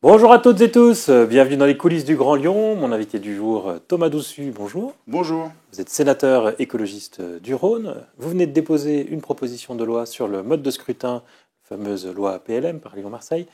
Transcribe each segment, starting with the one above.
Bonjour à toutes et tous, bienvenue dans les coulisses du Grand Lyon. Mon invité du jour, Thomas Dossus, bonjour. Bonjour. Vous êtes sénateur écologiste du Rhône. Vous venez de déposer une proposition de loi sur le mode de scrutin, la fameuse loi PLM par Lyon-Marseille.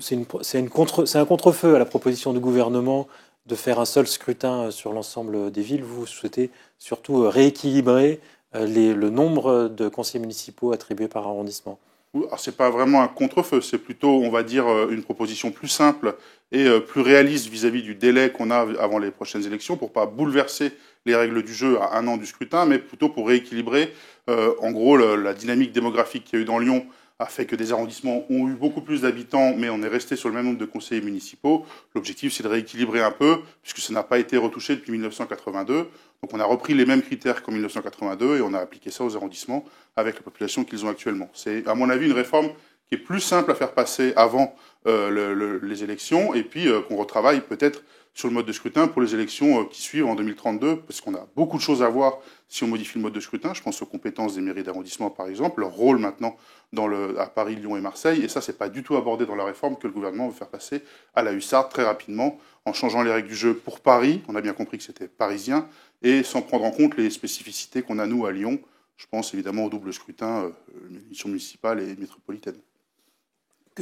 C'est un contre-feu à la proposition du gouvernement de faire un seul scrutin sur l'ensemble des villes. Vous souhaitez surtout rééquilibrer le nombre de conseillers municipaux attribués par arrondissement. Alors, c'est pas vraiment un contre-feu, c'est plutôt, on va dire, une proposition plus simple et plus réaliste vis-à-vis du délai qu'on a avant les prochaines élections, pour pas bouleverser les règles du jeu à un an du scrutin, mais plutôt pour rééquilibrer. En gros, la dynamique démographique qu'il y a eu dans Lyon a fait que des arrondissements ont eu beaucoup plus d'habitants, mais on est resté sur le même nombre de conseillers municipaux. L'objectif, c'est de rééquilibrer un peu, puisque ça n'a pas été retouché depuis 1982. Donc on a repris les mêmes critères qu'en 1982 et on a appliqué ça aux arrondissements avec la population qu'ils ont actuellement. C'est, à mon avis, une réforme qui est plus simple à faire passer avant les élections et puis qu'on retravaille peut-être sur le mode de scrutin pour les élections qui suivent en 2032, parce qu'on a beaucoup de choses à voir si on modifie le mode de scrutin. Je pense aux compétences des mairies d'arrondissement, par exemple, leur rôle maintenant à Paris, Lyon et Marseille. Et ça, c'est pas du tout abordé dans la réforme que le gouvernement veut faire passer à la hussarde très rapidement, en changeant les règles du jeu pour Paris. On a bien compris que c'était parisien, et sans prendre en compte les spécificités qu'on a, nous, à Lyon. Je pense évidemment au double scrutin, élection municipale et métropolitaine.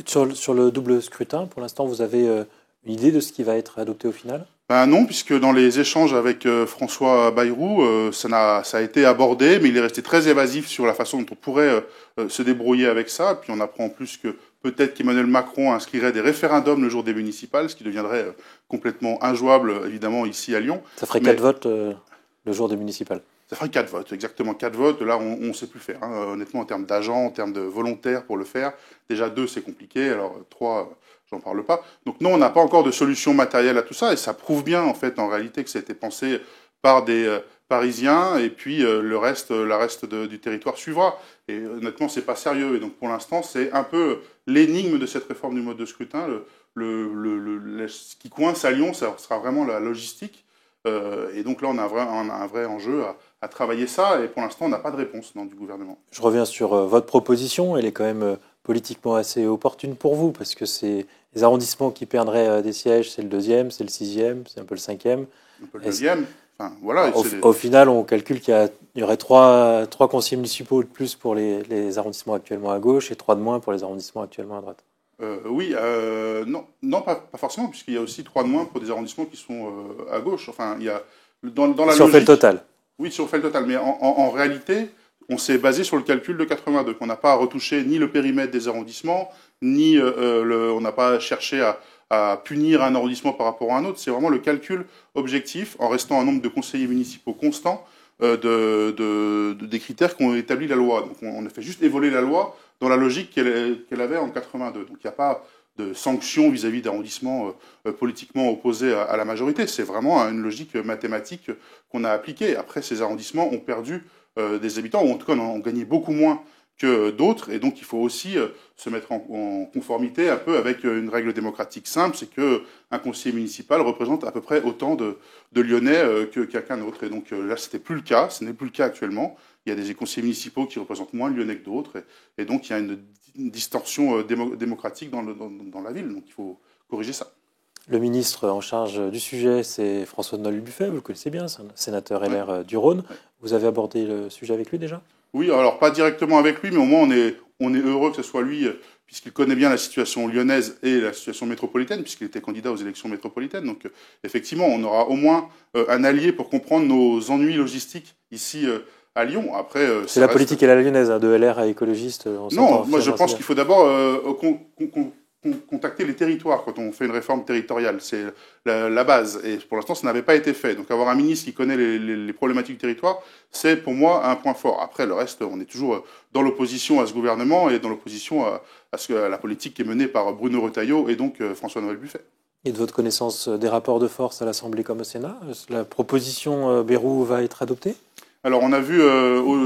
Sur le double scrutin, pour l'instant, vous avez une idée de ce qui va être adopté au final ? Ben non, puisque dans les échanges avec François Bayrou, ça a été abordé, mais il est resté très évasif sur la façon dont on pourrait se débrouiller avec ça. Puis on apprend en plus que peut-être qu'Emmanuel Macron inscrirait des référendums le jour des municipales, ce qui deviendrait complètement injouable, évidemment, ici à Lyon. Ça ferait 4 votes le jour des municipales. Ça ferait 4 votes, exactement 4 votes. Là, on ne sait plus faire. Hein. Honnêtement, en termes d'agents, en termes de volontaires pour le faire, déjà 2, c'est compliqué. Alors 3, j'en parle pas. Donc non, on n'a pas encore de solution matérielle à tout ça. Et ça prouve bien, en fait, en réalité, que ça a été pensé par des Parisiens. Et puis la reste du territoire suivra. Et honnêtement, c'est pas sérieux. Et donc pour l'instant, c'est un peu l'énigme de cette réforme du mode de scrutin. Ce qui coince à Lyon, ça sera vraiment la logistique. Et donc là, on a un vrai enjeu à travailler ça, et pour l'instant, on n'a pas de réponse du gouvernement. Je reviens sur votre proposition. Elle est quand même politiquement assez opportune pour vous, parce que c'est les arrondissements qui perdraient des sièges, c'est le 2e, c'est le 6e, c'est un peu le 5e. Un peu le 2e. Enfin, voilà, au final, on calcule qu'il y aurait 3 conseillers municipaux de plus pour les arrondissements actuellement à gauche et 3 de moins pour les arrondissements actuellement à droite. Oui, non, pas forcément, puisqu'il y a aussi 3 de moins pour des arrondissements qui sont à gauche. Enfin, il y a dans la si on fait le total. Oui, si on fait le total, mais en réalité, on s'est basé sur le calcul de 82. On n'a pas retouché ni le périmètre des arrondissements, ni on n'a pas cherché à punir un arrondissement par rapport à un autre. C'est vraiment le calcul objectif, en restant un nombre de conseillers municipaux constant, des critères qu'ont établi la loi. Donc on a fait juste évoluer la loi dans la logique qu'elle avait en 82. Donc il n'y a pas de sanctions vis-à-vis d'arrondissements politiquement opposés à la majorité. C'est vraiment une logique mathématique qu'on a appliquée. Après, ces arrondissements ont perdu des habitants, ou en tout cas ont gagné beaucoup moins que d'autres, et donc il faut aussi se mettre en conformité un peu avec une règle démocratique simple, c'est qu'un conseiller municipal représente à peu près autant de Lyonnais que quelqu'un d'autre. Et donc là, c'était plus le cas, ce n'est plus le cas actuellement. Il y a des conseillers municipaux qui représentent moins de Lyonnais que d'autres, et donc il y a une distorsion démocratique dans la ville, donc il faut corriger ça. Le ministre en charge du sujet, c'est François-Noël Buffet, vous le connaissez bien, c'est un sénateur LR du Rhône. Vous avez abordé le sujet avec lui déjà ? Oui, alors pas directement avec lui, mais au moins on est heureux que ce soit lui, puisqu'il connaît bien la situation lyonnaise et la situation métropolitaine, puisqu'il était candidat aux élections métropolitaines. Donc effectivement, on aura au moins un allié pour comprendre nos ennuis logistiques ici à Lyon. Après, c'est la politique et la lyonnaise, de LR à écologiste. Non, moi je pense qu'il faut d'abord contacter les territoires quand on fait une réforme territoriale. C'est la base. Et pour l'instant, ça n'avait pas été fait. Donc avoir un ministre qui connaît les problématiques du territoire, c'est pour moi un point fort. Après, le reste, on est toujours dans l'opposition à ce gouvernement et dans l'opposition à la politique qui est menée par Bruno Retailleau et donc François-Noël Buffet. Et de votre connaissance des rapports de force à l'Assemblée comme au Sénat, la proposition Bayrou va être adoptée ? Alors on a vu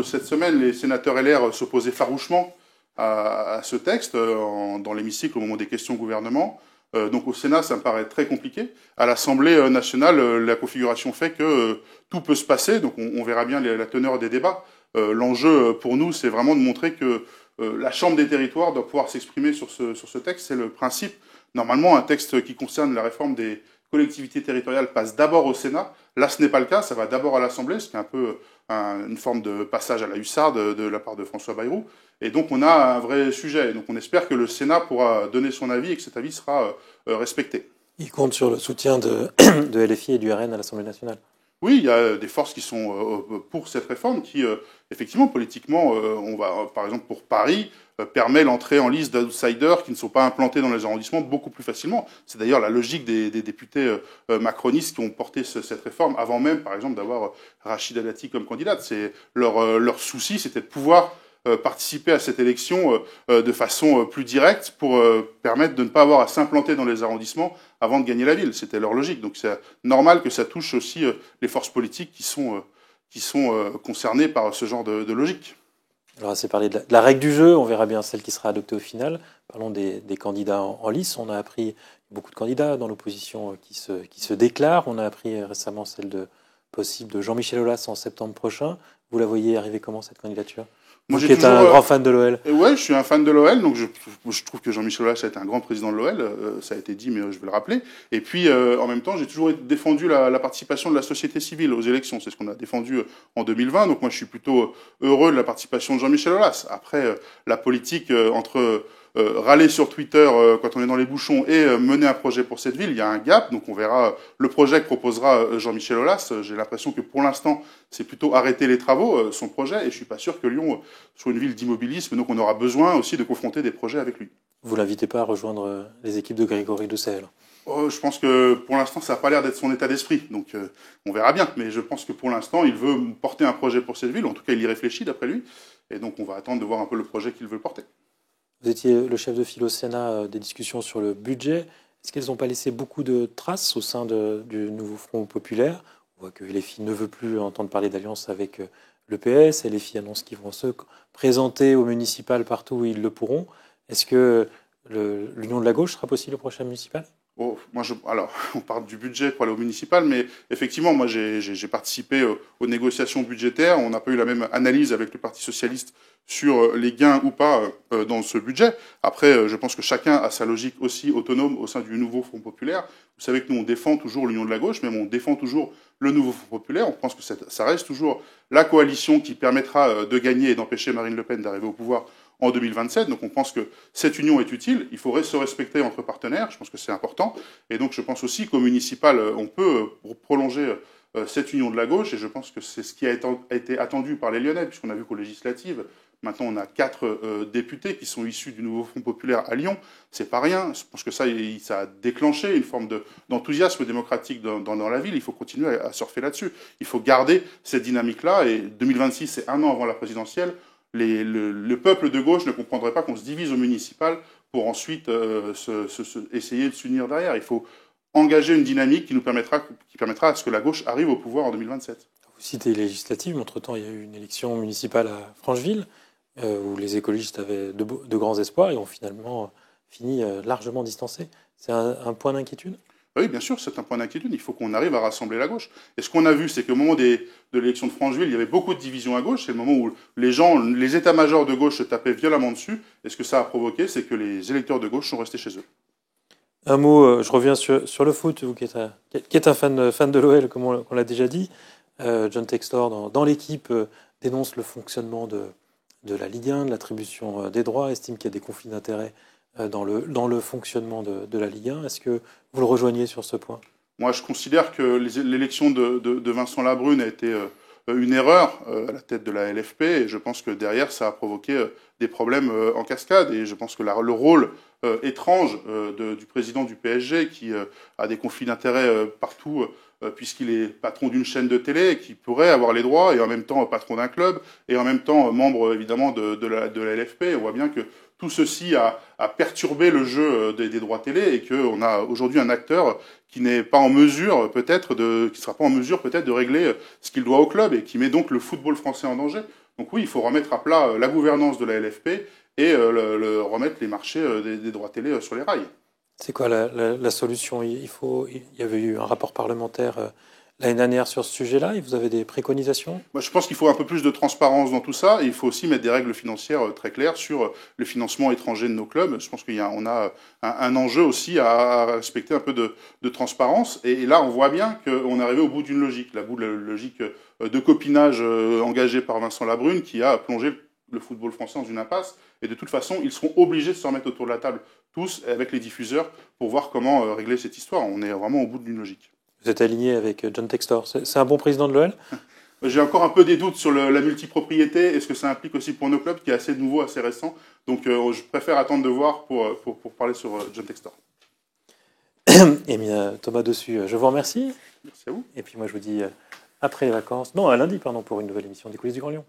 cette semaine les sénateurs LR s'opposer farouchement à ce texte dans l'hémicycle au moment des questions au gouvernement. Donc au Sénat, ça me paraît très compliqué. À l'Assemblée nationale, la configuration fait que tout peut se passer. Donc on verra bien la teneur des débats. L'enjeu pour nous, c'est vraiment de montrer que la Chambre des territoires doit pouvoir s'exprimer sur ce texte. C'est le principe. Normalement, un texte qui concerne la réforme des collectivités territoriales passe d'abord au Sénat. Là, ce n'est pas le cas. Ça va d'abord à l'Assemblée, ce qui est un peu une forme de passage à la hussarde de la part de François Bayrou. Et donc, on a un vrai sujet. Et donc, on espère que le Sénat pourra donner son avis et que cet avis sera respecté. Il compte sur le soutien de LFI et du RN à l'Assemblée nationale. Oui, il y a des forces qui sont pour cette réforme qui, effectivement, politiquement, on va, par exemple, pour Paris, permet l'entrée en liste d'outsiders qui ne sont pas implantés dans les arrondissements beaucoup plus facilement. C'est d'ailleurs la logique des députés macronistes qui ont porté cette réforme avant même, par exemple, d'avoir Rachida Dati comme candidate. C'est leur souci, c'était de pouvoir participer à cette élection de façon plus directe pour permettre de ne pas avoir à s'implanter dans les arrondissements avant de gagner la ville. C'était leur logique. Donc c'est normal que ça touche aussi les forces politiques qui sont concernées par ce genre de logique. Alors, c'est parler de la règle du jeu, on verra bien celle qui sera adoptée au final. Parlons des candidats en lice. On a appris beaucoup de candidats dans l'opposition qui se déclarent. On a appris récemment celle possible de Jean-Michel Aulas en septembre prochain. Vous la voyez arriver comment, cette candidature? Moi, qui est un grand fan de l'OL. Ouais, je suis un fan de l'OL, donc je trouve que Jean-Michel Aulas a été un grand président de l'OL, ça a été dit, mais je vais le rappeler. Et puis, en même temps, j'ai toujours défendu la participation de la société civile aux élections. C'est ce qu'on a défendu en 2020, donc moi je suis plutôt heureux de la participation de Jean-Michel Aulas. Après, la politique, entre râler sur Twitter quand on est dans les bouchons et mener un projet pour cette ville, il y a un gap, donc on verra le projet que proposera Jean-Michel Aulas. J'ai l'impression que pour l'instant, c'est plutôt arrêter les travaux, son projet, et je suis pas sûr que Lyon soit une ville d'immobilisme, donc on aura besoin aussi de confronter des projets avec lui. Vous l'invitez pas à rejoindre les équipes de Grégory Doucet? Je pense que pour l'instant, ça n'a pas l'air d'être son état d'esprit, donc on verra bien. Mais je pense que pour l'instant, il veut porter un projet pour cette ville, en tout cas il y réfléchit d'après lui, et donc on va attendre de voir un peu le projet qu'il veut porter. Vous étiez le chef de file au Sénat des discussions sur le budget. Est-ce qu'elles n'ont pas laissé beaucoup de traces au sein du nouveau Front populaire? On voit que LFI ne veut plus entendre parler d'alliance avec le PS. LFI annonce qu'ils vont se présenter au municipal partout où ils le pourront. Est-ce que l'union de la gauche sera possible au prochain municipal? Alors, on parle du budget pour aller au municipal, mais effectivement, moi, j'ai participé aux négociations budgétaires. On n'a pas eu la même analyse avec le Parti socialiste sur les gains ou pas dans ce budget. Après, je pense que chacun a sa logique aussi autonome au sein du nouveau Front populaire. Vous savez que nous, on défend toujours l'union de la gauche, mais on défend toujours le nouveau Front populaire. On pense que ça reste toujours la coalition qui permettra de gagner et d'empêcher Marine Le Pen d'arriver au pouvoir en 2027. Donc on pense que cette union est utile. Il faudrait se respecter entre partenaires. Je pense que c'est important. Et donc je pense aussi qu'au municipal, on peut prolonger cette union de la gauche. Et je pense que c'est ce qui a été attendu par les Lyonnais, puisqu'on a vu qu'aux législatives, maintenant on a 4 députés qui sont issus du nouveau Front populaire à Lyon. C'est pas rien. Je pense que ça a déclenché une forme d'enthousiasme démocratique dans la ville. Il faut continuer à surfer là-dessus. Il faut garder cette dynamique-là. Et 2026, c'est un an avant la présidentielle. Le peuple de gauche ne comprendrait pas qu'on se divise au municipal pour ensuite essayer de s'unir derrière. Il faut engager une dynamique qui permettra à ce que la gauche arrive au pouvoir en 2027. Vous citez les législatives, mais entre-temps, il y a eu une élection municipale à Francheville, où les écologistes avaient de grands espoirs et ont finalement fini largement distancés. C'est un point d'inquiétude? Oui, bien sûr, c'est un point d'inquiétude. Il faut qu'on arrive à rassembler la gauche. Et ce qu'on a vu, c'est qu'au moment de l'élection de Francheville, il y avait beaucoup de divisions à gauche. C'est le moment où les états-majors de gauche se tapaient violemment dessus. Et ce que ça a provoqué, c'est que les électeurs de gauche sont restés chez eux. Un mot, je reviens sur le foot, vous qui êtes un fan de l'OL, comme on l'a déjà dit. John Textor, dans l'équipe, dénonce le fonctionnement de la Ligue 1, de l'attribution des droits, estime qu'il y a des conflits d'intérêts dans le fonctionnement de la Ligue 1. Est-ce que vous le rejoignez sur ce point? Moi, je considère que l'élection de Vincent Labrune a été une erreur à la tête de la LFP, et je pense que derrière, ça a provoqué des problèmes en cascade, et je pense que le rôle étrange du président du PSG, qui a des conflits d'intérêts partout, puisqu'il est patron d'une chaîne de télé, qui pourrait avoir les droits, et en même temps patron d'un club, et en même temps membre évidemment de la LFP. On voit bien que tout ceci a perturbé le jeu des droits télé, et qu'on a aujourd'hui un acteur qui n'est pas en mesure qui sera pas en mesure peut-être de régler ce qu'il doit au club, et qui met donc le football français en danger. Donc oui, il faut remettre à plat la gouvernance de la LFP et remettre les marchés des droits télé sur les rails. C'est quoi la solution? Il y avait eu un rapport parlementaire l'année dernière sur ce sujet-là, et vous avez des préconisations? Moi, je pense qu'il faut un peu plus de transparence dans tout ça, et il faut aussi mettre des règles financières très claires sur le financement étranger de nos clubs. Je pense qu'on a un enjeu aussi à respecter un peu de transparence, et là, on voit bien qu'on est arrivé au bout d'une logique, la logique de copinage engagée par Vincent Labrune, qui a plongé le football français dans une impasse, et de toute façon, ils seront obligés de se remettre autour de la table, tous, avec les diffuseurs, pour voir comment régler cette histoire. On est vraiment au bout d'une logique. Vous êtes aligné avec John Textor. C'est un bon président de l'OL? J'ai encore un peu des doutes sur la multipropriété et ce que ça implique aussi pour nos clubs, qui est assez nouveau, assez récent. Donc je préfère attendre de voir pour parler sur John Textor. Eh bien, Thomas Dossus, je vous remercie. Merci à vous. Et puis moi, je vous dis après les vacances, non, à lundi, pardon, pour une nouvelle émission des coulisses du Grand Lyon.